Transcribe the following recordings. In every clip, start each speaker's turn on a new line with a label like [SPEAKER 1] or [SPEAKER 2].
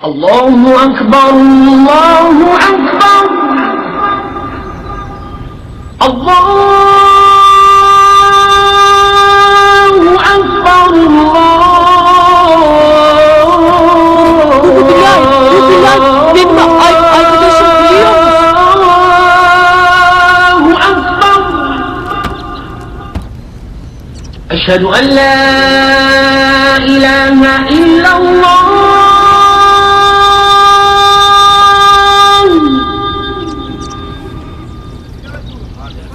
[SPEAKER 1] Allahu Ekber, Allahu Ekber. Allahu Ekber,
[SPEAKER 2] Bu Bilal, benim arkadaşım, biliyor musun?
[SPEAKER 1] Allahu Ekber. Eşhedü en la ilahe illallah.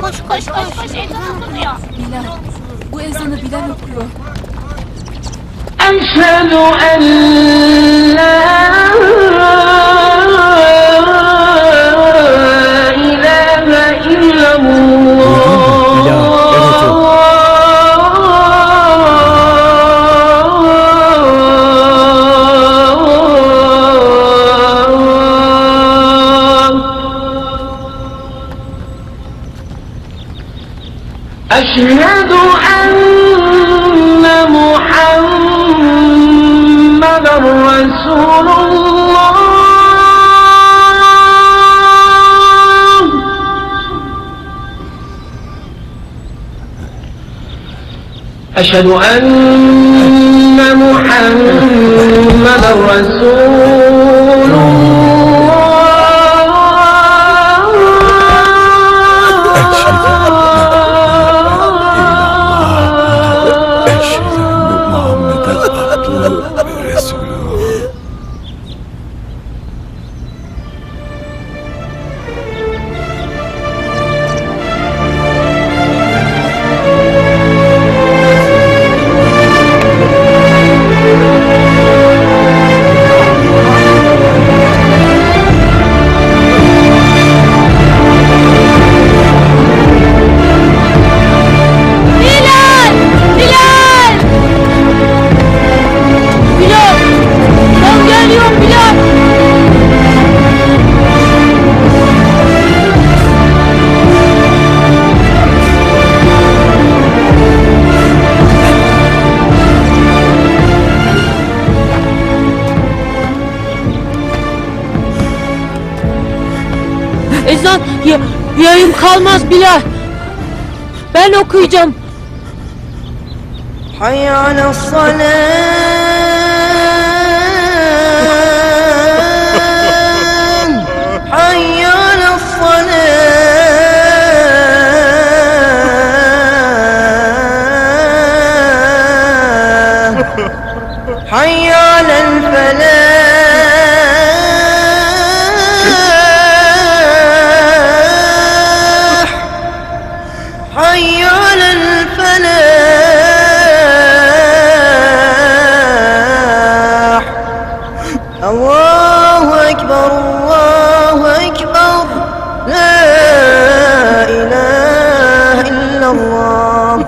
[SPEAKER 3] Koş ezan okunuyor.
[SPEAKER 2] Bilal, bu ezanı Bilal okuyor.
[SPEAKER 1] Eşhedü en la ilahe illallah. أشهد أن محمد رسول الله. أشهد أن محمد رسول
[SPEAKER 2] Ezan, yayım kalmaz Bilal. Ben okuyacağım.
[SPEAKER 4] حي على الصلاة حي على الصلاة حي على الفلاح حي على الفلاح الله أكبر الله أكبر لا إله إلا الله